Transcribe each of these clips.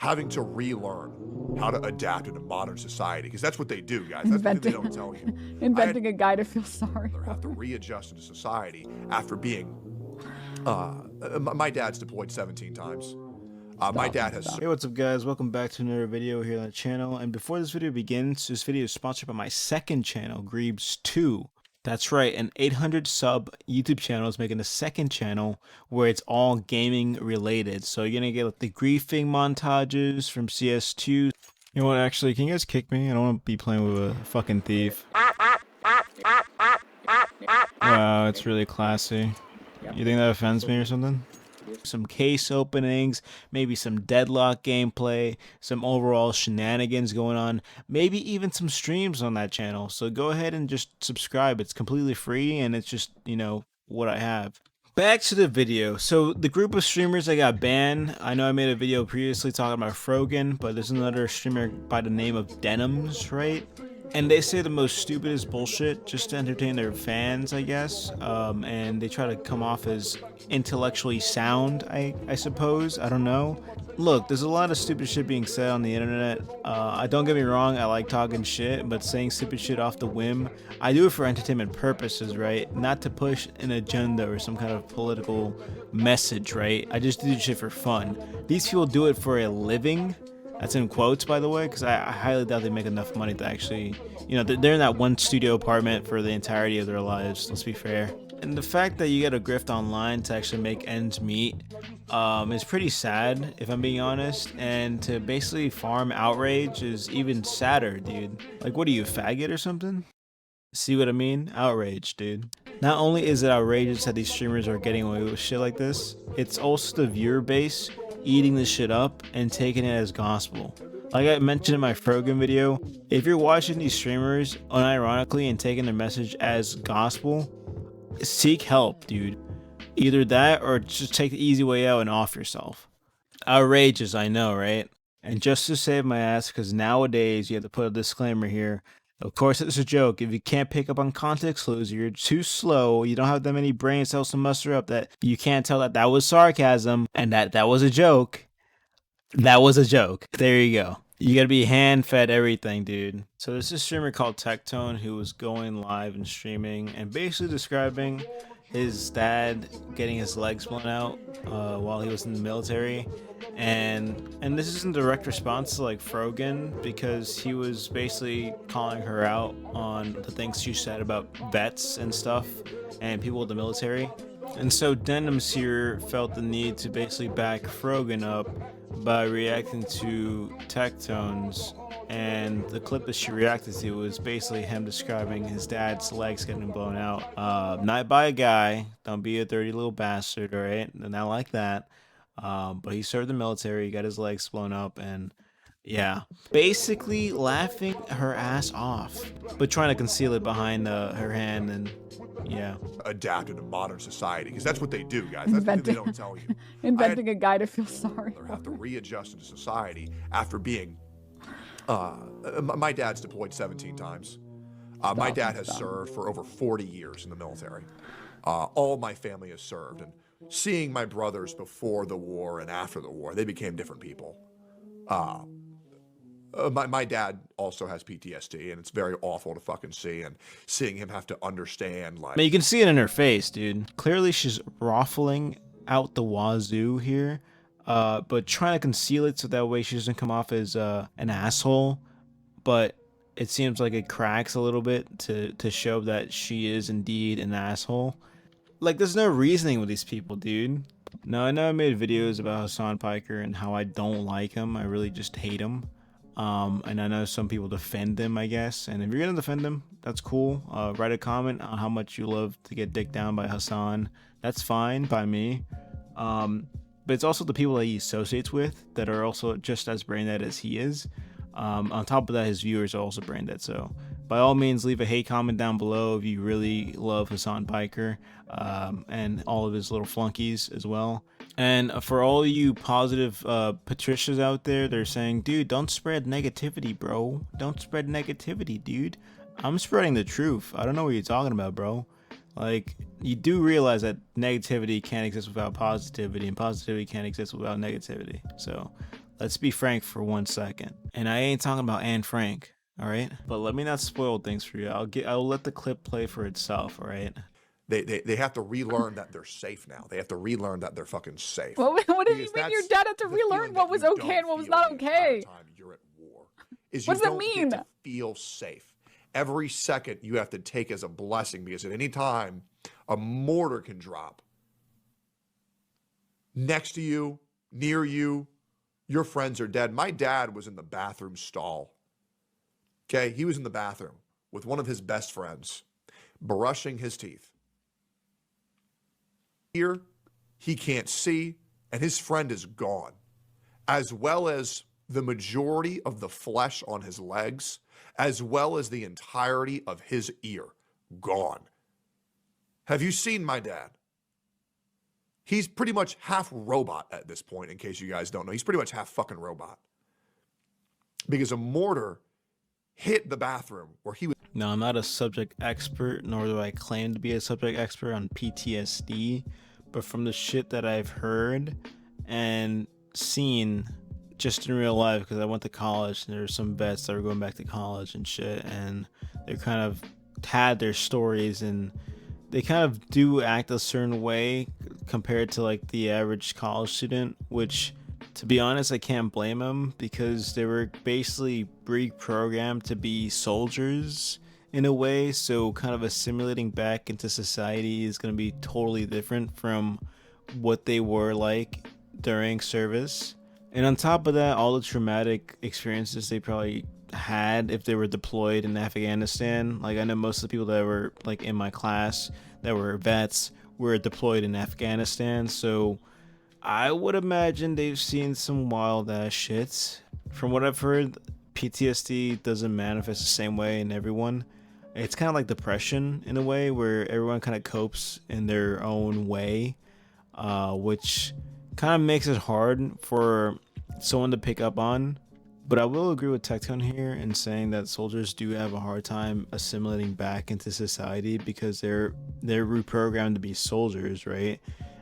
having to relearn how to adapt in a modern society, because that's what they do, guys. That's what they don't tell you. Inventing a guy to feel sorry Or have to readjust into society after being. My dad's deployed 17 times. My dad has. Hey, what's up, guys? Welcome back to another video here on the channel. And before this video begins, this video is sponsored by my second channel, Greebs2. That's right, an 800 sub YouTube channel is making a second channel where it's all gaming related. So you're gonna get like the griefing montages from CS2. You know what? Actually, can you guys kick me? I don't want to be playing with a fucking thief. Wow, it's really classy. You think that offends me or something? Some case openings, maybe some deadlock gameplay, some overall shenanigans going on, maybe even some streams on that channel. So go ahead and just subscribe. It's completely free and it's just, you know, what I have. Back to the video. So the group of streamers that got banned, I know I made a video previously talking about Frogan, but there's another streamer by the name of Denims, right? And they say the most stupidest bullshit just to entertain their fans, I guess. And they try to come off as intellectually sound, I suppose. I don't know. Look, there's a lot of stupid shit being said on the internet. Don't get me wrong, I like talking shit, but saying stupid shit off the whim, I do it for entertainment purposes, right? Not to push an agenda or some kind of political message, right? I just do this shit for fun. These people do it for a living. That's in quotes, by the way, because I highly doubt they make enough money to actually, you know, they're in that one studio apartment for the entirety of their lives, let's be fair. And the fact that you get a grift online to actually make ends meet is pretty sad, if I'm being honest. And to basically farm outrage is even sadder, dude. Like, what are you, a faggot or something? See what I mean? Outrage, dude. Not only is it outrageous that these streamers are getting away with shit like this, it's also the viewer base eating this shit up and taking it as gospel. Like I mentioned in my Frogan video, if you're watching these streamers unironically and taking their message as gospel, seek help, dude. Either that or just take the easy way out and off yourself. Outrageous, I know, right? And just to save my ass, because nowadays you have to put a disclaimer here. Of course, it's a joke. If you can't pick up on context clues, you're too slow, you don't have that many brain cells to muster up that you can't tell that that was sarcasm and that was a joke. That was a joke. There you go. You gotta be hand-fed everything, dude. So there's this streamer called Tectone who was going live and streaming and basically describing his dad getting his legs blown out while he was in the military. And this is in direct response to like Frogan, because he was basically calling her out on the things she said about vets and stuff and people with the military. And so Denims here felt the need to basically back Frogan up by reacting to Tectone's, and the clip that she reacted to was basically him describing his dad's legs getting blown out. Not by a guy, don't be a dirty little bastard, alright? Not like that. But he served the military, he got his legs blown up, and yeah, basically laughing her ass off, but trying to conceal it behind her hand, and yeah. Adapt in a modern society, because that's what they do, guys. That's what they don't tell you. Inventing a guy to feel sorry. Or have to readjust into society after being. My dad's deployed 17 times. My dad has served for over 40 years in the military. All my family has served, and seeing my brothers before the war and after the war, they became different people. My dad also has PTSD, and it's very awful to fucking see, and seeing him have to understand, like... I mean, you can see it in her face, dude. Clearly she's ruffling out the wazoo here, but trying to conceal it so that way she doesn't come off as an asshole, but it seems like it cracks a little bit to show that she is indeed an asshole. Like, there's no reasoning with these people, dude. Now, I know I made videos about Hassan Piker and how I don't like him. I really just hate him. And I know some people defend him, I guess. And if you're gonna defend him, that's cool. Write a comment on how much you love to get dicked down by Hassan. That's fine by me. But it's also the people that he associates with that are also just as brain dead as he is. On top of that, his viewers are also brain dead. So by all means, leave a hate comment down below if you really love Hassan Piker and all of his little flunkies as well. And for all you positive Patricias out there, they're saying, dude, don't spread negativity, bro. Don't spread negativity, dude. I'm spreading the truth. I don't know what you're talking about, bro. Like, you do realize that negativity can't exist without positivity, and positivity can't exist without negativity. So Let's be frank for 1 second. And I ain't talking about Anne Frank, all right? But let me not spoil things for you. I'll let the clip play for itself, all right? They have to relearn that they're safe now. They have to relearn that they're fucking safe. What do you Because mean your that's dad had to the relearn feeling what that was you okay don't and what was feel not the entire okay? time you're at war. Is What you does that don't mean? get to feel safe. Every second you have to take as a blessing, because at any time a mortar can drop next to you, near you, your friends are dead. My dad was in the bathroom stall. Okay, he was in the bathroom with one of his best friends, brushing his teeth. Here, he can't see, and his friend is gone, as well as the majority of the flesh on his legs, as well as the entirety of his ear, gone. Have you seen my dad? He's pretty much half robot at this point, in case you guys don't know. He's pretty much half fucking robot. Because a mortar hit the bathroom where he was. Now, I'm not a subject expert, nor do I claim to be a subject expert on PTSD, but from the shit that I've heard and seen just in real life, because I went to college and there's some vets that were going back to college and shit, and they kind of had their stories, and they kind of do act a certain way compared to like the average college student, which, to be honest, I can't blame them, because they were basically pre-programmed to be soldiers in a way, so kind of assimilating back into society is going to be totally different from what they were like during service. And on top of that, all the traumatic experiences they probably had if they were deployed in Afghanistan. Like, I know most of the people that were like in my class that were vets were deployed in Afghanistan, so I would imagine they've seen some wild ass shit. From what I've heard, PTSD doesn't manifest the same way in everyone. It's kind of like depression in a way, where everyone kind of copes in their own way, which kind of makes it hard for someone to pick up on. But I will agree with Tectone here in saying that soldiers do have a hard time assimilating back into society, because they're reprogrammed to be soldiers, right?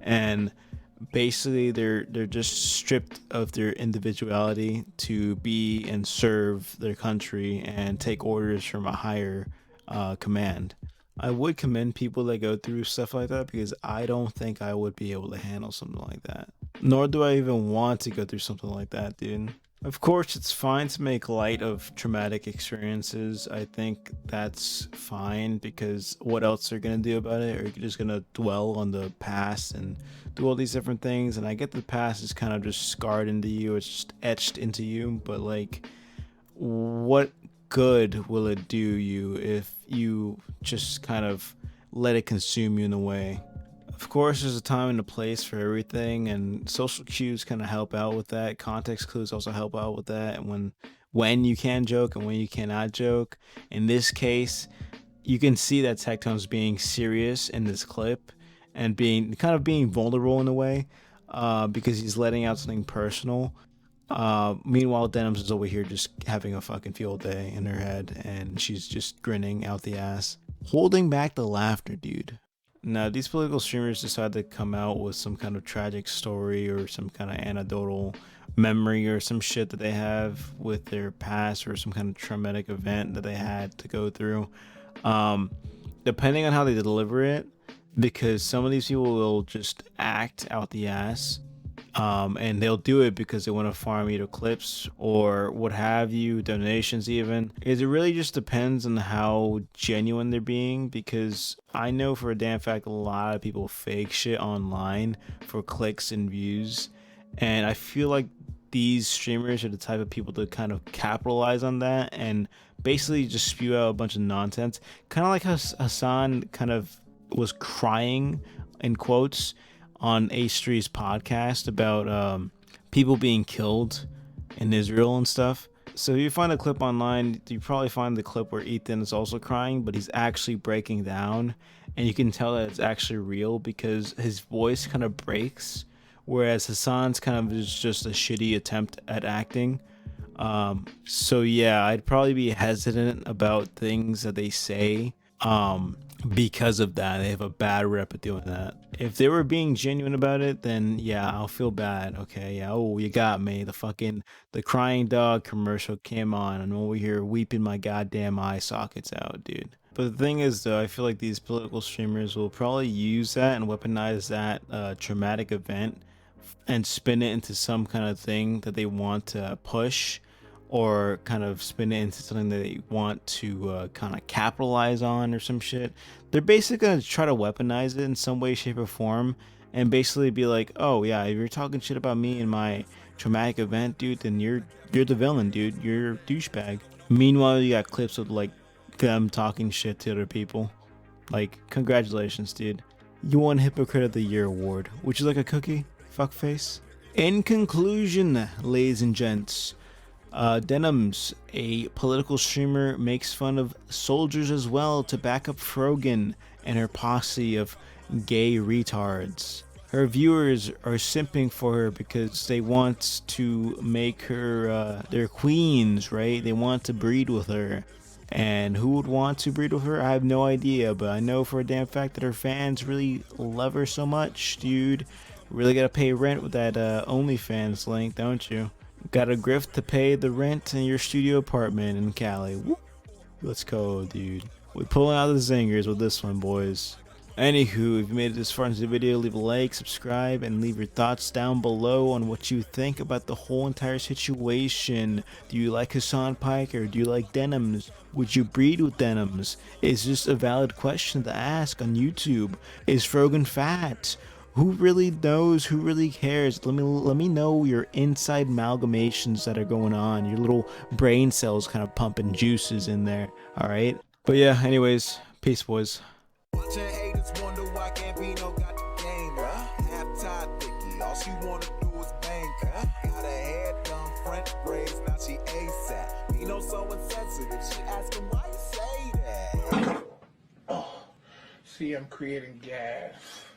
And basically they're just stripped of their individuality to be and serve their country and take orders from a higher command. I would commend people that go through stuff like that, because I don't think I would be able to handle something like that. Nor do I even want to go through something like that, dude. Of course, it's fine to make light of traumatic experiences. I think that's fine, because what else are you going to do about it? Or you're just going to dwell on the past and do all these different things. And I get the past is kind of just scarred into you. It's just etched into you. But like, what good will it do you if you just kind of let it consume you in a way? Of course, there's a time and a place for everything, and social cues kind of help out with that. Context clues also help out with that, and when you can joke and when you cannot joke. In this case, you can see that Tectone's being serious in this clip and being vulnerable in a way, because he's letting out something personal. Meanwhile, Denims is over here just having a fucking field day in her head, and she's just grinning out the ass, holding back the laughter, dude. Now, these political streamers decide to come out with some kind of tragic story or some kind of anecdotal memory or some shit that they have with their past, or some kind of traumatic event that they had to go through. Depending on how they deliver it, because some of these people will just act out the ass, and they'll do it because they want to farm either clips or what have you, donations even. It really just depends on how genuine they're being, because I know for a damn fact a lot of people fake shit online for clicks and views, and I feel like these streamers are the type of people to kind of capitalize on that and basically just spew out a bunch of nonsense, kind of like how Hassan kind of was crying in quotes on H3's podcast about people being killed in Israel and stuff. So if you find a clip online, you probably find the clip where Ethan is also crying, but he's actually breaking down, and you can tell that it's actually real because his voice kind of breaks, whereas Hassan's kind of is just a shitty attempt at acting. So yeah, I'd probably be hesitant about things that they say. because of that. They have a bad rep at doing that. If they were being genuine about it, then yeah, I'll feel bad. Okay, yeah, oh, you got me. The crying dog commercial came on, and I'm over here weeping my goddamn eye sockets out, dude. But the thing is, though, I feel like these political streamers will probably use that and weaponize that traumatic event and spin it into some kind of thing that they want to push, or kind of spin it into something that they want to kind of capitalize on or some shit. They're basically going to try to weaponize it in some way, shape, or form, and basically be like, oh yeah, if you're talking shit about me and my traumatic event, dude, then you're the villain, dude. You're a douchebag. Meanwhile, you got clips of like them talking shit to other people. Like, congratulations, dude. You won Hypocrite of the Year award. Would you like a cookie, fuckface? In conclusion, ladies and gents, Denims, a political streamer, makes fun of soldiers as well to back up Frogan and her posse of gay retards. Her viewers are simping for her because they want to make her their queens, right? They want to breed with her. And who would want to breed with her? I have no idea, but I know for a damn fact that her fans really love her so much, dude. Really gotta pay rent with that OnlyFans link, don't you? Got a grift to pay the rent in your studio apartment in Cali. Woo. Let's go, dude. We're pulling out the zingers with this one, boys. Anywho, if you made it this far into the video, leave a like, subscribe, and leave your thoughts down below on what you think about the whole entire situation. Do you like Hassan Pike or do you like Denims? Would you breed with Denims? Is this a valid question to ask on YouTube? Is Frogan fat? Who really knows? Who really cares? Let me know your inside amalgamations that are going on. Your little brain cells kind of pumping juices in there. All right. But yeah. Anyways, peace, boys. Watching haters wonder why can't be no got the game, half-tied thicky, all she wanna do is bang, got her head done, front braids, now she ASAP, be no so insensitive, she asking why you say that. Oh, see, I'm creating gas.